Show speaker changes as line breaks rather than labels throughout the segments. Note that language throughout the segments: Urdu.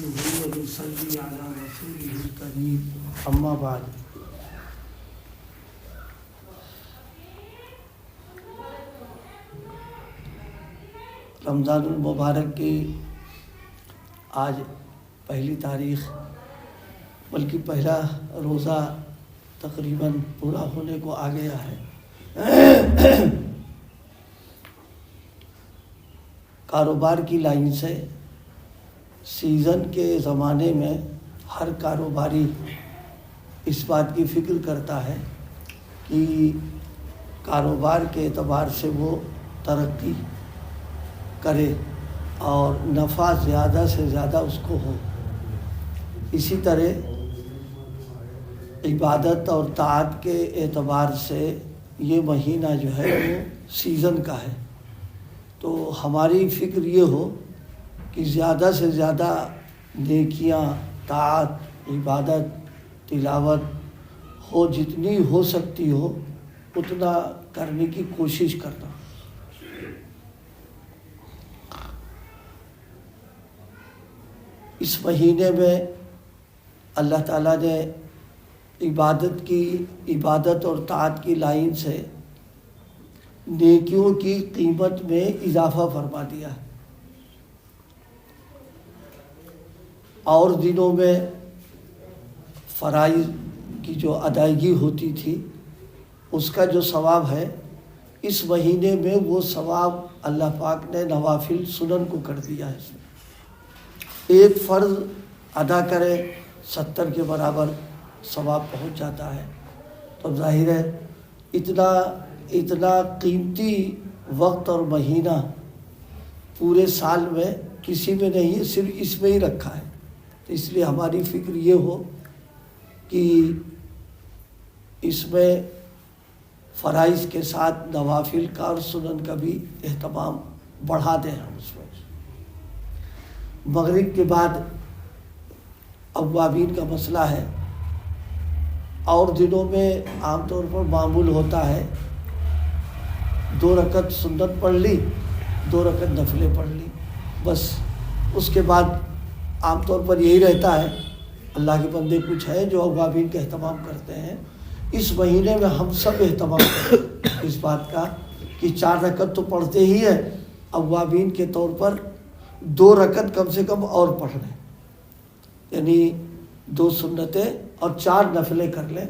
نحمده ونصلي على رسوله الكريم اما بعد رمضان المبارک کی آج پہلی تاریخ بلکہ پہلا روزہ تقریباً پورا ہونے کو آ گیا ہے۔ کاروبار کی لائن سے سیزن کے زمانے میں ہر کاروباری اس بات کی فکر کرتا ہے کہ کاروبار کے اعتبار سے وہ ترقی کرے اور نفع زیادہ سے زیادہ اس کو ہو۔ اسی طرح عبادت اور طاعت کے اعتبار سے یہ مہینہ جو ہے وہ سیزن کا ہے، تو ہماری فکر یہ ہو کہ زیادہ سے زیادہ نیکیاں، طاعت، عبادت، تلاوت ہو، جتنی ہو سکتی ہو اتنا کرنے کی کوشش کرنا۔ اس مہینے میں اللہ تعالیٰ نے عبادت اور طاعت کی لائن سے نیکیوں کی قیمت میں اضافہ فرما دیا ہے۔ اور دنوں میں فرائض کی جو ادائیگی ہوتی تھی اس کا جو ثواب ہے، اس مہینے میں وہ ثواب اللہ پاک نے نوافل سنن کو کر دیا ہے۔ اس میں ایک فرض ادا کرے 70 کے برابر ثواب پہنچ جاتا ہے۔ تو ظاہر ہے اتنا قیمتی وقت اور مہینہ پورے سال میں کسی میں نہیں ہے، صرف اس میں ہی رکھا ہے۔ تو اس لیے ہماری فکر یہ ہو کہ اس میں فرائض کے ساتھ نوافل کا اور سنن کا بھی اہتمام بڑھا دیں ہم اس میں۔ مغرب کے بعد اوابین کا مسئلہ ہے، اور دنوں میں عام طور پر معمول ہوتا ہے 2 رکعت سنت پڑھ لی، 2 رکعت نفلیں پڑھ لی، بس۔ اس کے بعد عام طور پر یہی رہتا ہے۔ اللہ کے بندے کچھ ہیں جو اوابین کا اہتمام کرتے ہیں۔ اس مہینے میں ہم سب اہتمام کریں اس بات کا کہ 4 رکعت تو پڑھتے ہی ہیں، اوابین کے طور پر 2 رکعت کم سے کم اور پڑھ لیں، یعنی 2 سنتیں اور 4 نفلیں کر لیں،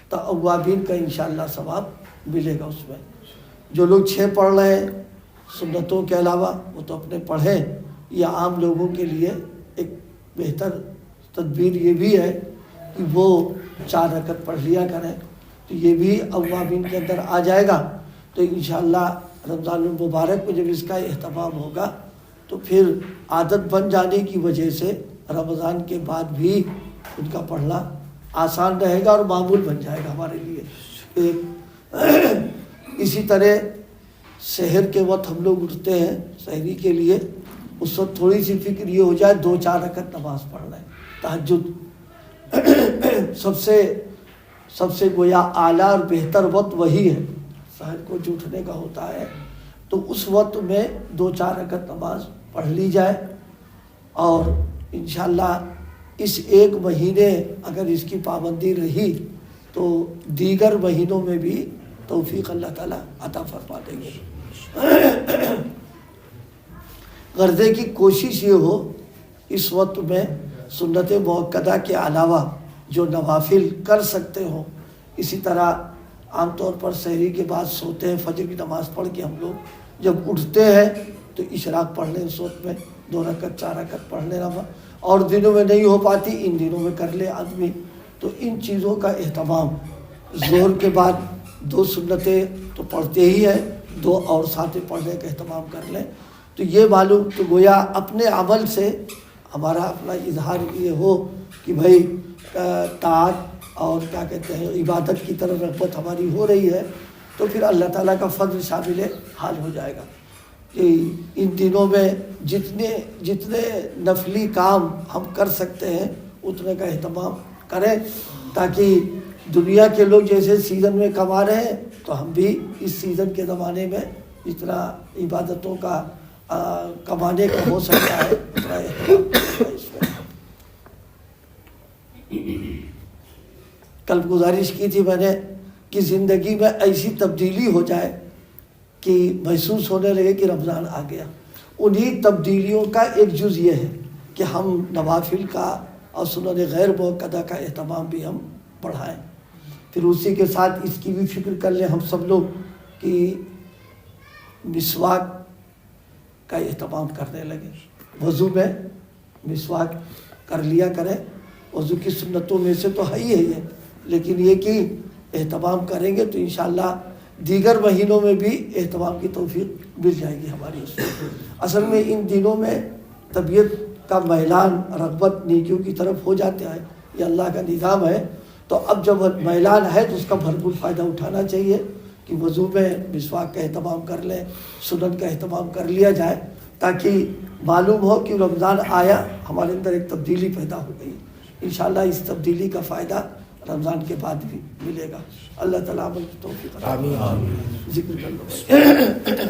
تو اوابین کا انشاءاللہ ثواب ملے گا اس میں۔ جو لوگ 6 پڑھ رہے ہیں سنتوں کے علاوہ وہ تو اپنے پڑھیں، یا عام لوگوں کے لیے ایک بہتر تدبیر یہ بھی ہے کہ وہ 4 رکعت پڑھ لیا کریں، تو یہ بھی اوابین کے اندر آ جائے گا۔ تو انشاءاللہ رمضان المبارک میں جب اس کا اہتمام ہوگا تو پھر عادت بن جانے کی وجہ سے رمضان کے بعد بھی ان کا پڑھنا آسان رہے گا اور معمول بن جائے گا ہمارے لیے۔ اسی طرح سحر کے وقت ہم لوگ اٹھتے ہیں سحری کے لیے، اس وقت تھوڑی سی فکر یہ ہو جائے 2-4 رکعت نماز پڑھ رہے ہیں۔ تہجد سب سے گویا اعلیٰ اور بہتر وقت وہی ہے، سحر کو جو اٹھنے کا ہوتا ہے، تو اس وقت میں 2-4 رکعت نماز پڑھ لی جائے۔ اور انشاءاللہ اس ایک مہینے اگر اس کی پابندی رہی تو دیگر مہینوں میں بھی توفیق اللہ تعالیٰ عطا فرما دیں گے۔ غرضے کی کوشش یہ ہو اس وقت میں سنت مؤکدہ کے علاوہ جو نوافل کر سکتے ہوں، اسی طرح عام طور پر سحری کے بعد سوتے ہیں، فجر کی نماز پڑھ کے ہم لوگ جب اٹھتے ہیں تو اشراق پڑھ لیں، اس وقت میں 2 رکعت 4 رکعت پڑھ لینا، اور دنوں میں نہیں ہو پاتی ان دنوں میں کر لے آدمی۔ تو ان چیزوں کا اہتمام، ظہر کے بعد 2 سنتیں تو پڑھتے ہی ہیں، 2 اور ساتھ پڑھنے کا اہتمام کر لیں، تو یہ معلوم تو گویا اپنے عمل سے ہمارا اپنا اظہار یہ ہو کہ بھائی طاعت اور کیا کہتے ہیں عبادت کی طرف رغبت ہماری ہو رہی ہے، تو پھر اللہ تعالیٰ کا فضل شامل حال ہو جائے گا کہ ان دنوں میں جتنے نفلی کام ہم کر سکتے ہیں اتنے کا اہتمام کریں، تاکہ دنیا کے لوگ جیسے سیزن میں کما رہے ہیں تو ہم بھی اس سیزن کے زمانے میں جتنا عبادتوں کا کمانے کا ہو سکتا ہے اتنا اہتمام اس میں۔ کل گزارش کی تھی میں نے کہ زندگی میں ایسی تبدیلی ہو جائے کہ محسوس ہونے لگے کہ رمضان آ گیا. انہی تبدیلیوں کا ایک جز یہ ہے کہ ہم نوافل کا اور سنن غیر موقدہ کا اہتمام بھی ہم بڑھائیں. پھر اسی کے ساتھ اس کی بھی فکر کر لیں ہم سب لوگ کہ مسواک کا اہتمام کرنے لگے. وضو میں مسواک کر لیا کریں. وضو کی سنتوں میں سے تو ہے ہی ہے یہ, لیکن یہ کہ اہتمام کریں گے تو انشاءاللہ دیگر مہینوں میں بھی اہتمام کی توفیق مل جائے گی ہماری اس میں. اصل میں ان دنوں میں طبیعت کا میلان رغبت نیکیوں کی طرف ہو جاتا ہے, یہ اللہ کا نظام ہے. تو اب جب میلان ہے تو اس کا بھرپور فائدہ اٹھانا چاہیے کہ وضو میں مسواک کا اہتمام کر لیں, سنن کا اہتمام کر لیا جائے, تاکہ معلوم ہو کہ رمضان آیا, ہمارے اندر ایک تبدیلی پیدا ہو گئی. انشاءاللہ اس تبدیلی کا فائدہ رمضان کے بعد بھی ملے گا. اللہ تعالیٰ عمل کی توفیق عطا فرمائے. ذکر کر لو.